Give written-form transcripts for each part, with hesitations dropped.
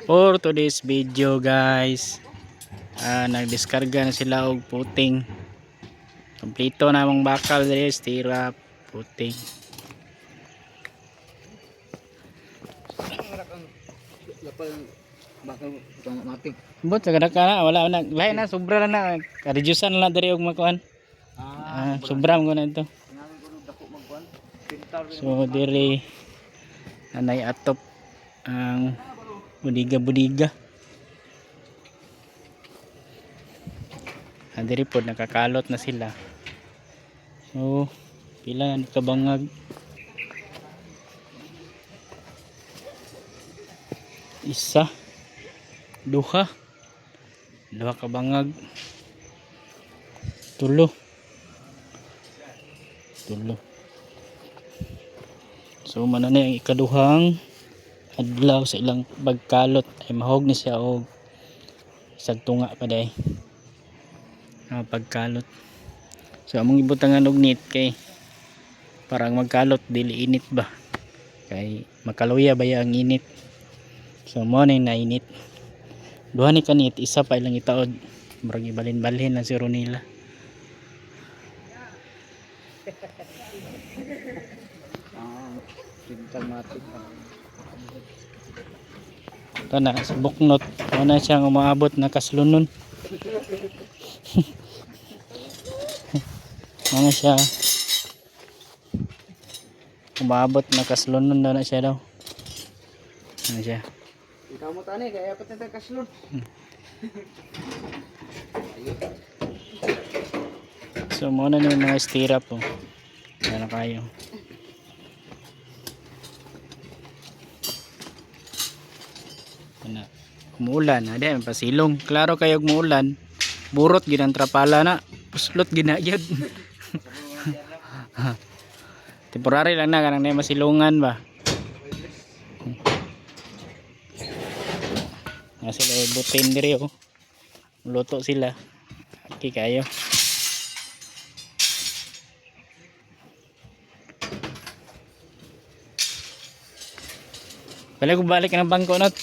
For today's video guys, nagdiskarga na sila og puting. Kompleto na mong bakal diri, stirap, puting. But sa kada kana wala na lain na sobra na reducean na diri og makuan. Sobra mo na ito. So diri anay atop ang budiga-budiga. Diri po nakakalot na sila. So pila na kabangag. Isa, duha ka bangag, tulo. So man na yung ikaduhang adlaw sa ilang pagkalot ay mahog ni siya og isag tunga pa day pagkalot. So among ibutangan og net kay parang magkalot dili init ba kay makaluya ba ang init. So mo na nainit. Duha ni kanit, isa pa ilang itaod. Murag ibalin-balhin lang si Ronila. Ito na, sa buknot. Ito na siyang umaabot na kaslunon. Ano siya? Umaabot na kaslunon daw na siya daw. Ano siya? Ikaw mo tani, kaya apat na kaslun. So muna na yung mga stirap po. Ano kayo? Umuulan, ada pasilong. Klaro kayo umuulan. Burot ginang trapala na. Puslot ginagyad. Temporary lang na kanang na masilungan ba. Sila butin diri oh. Luto sila. Okay kayo. Balik ko balik ng bangko not.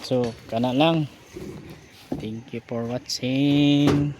So kana lang. Thank you for watching.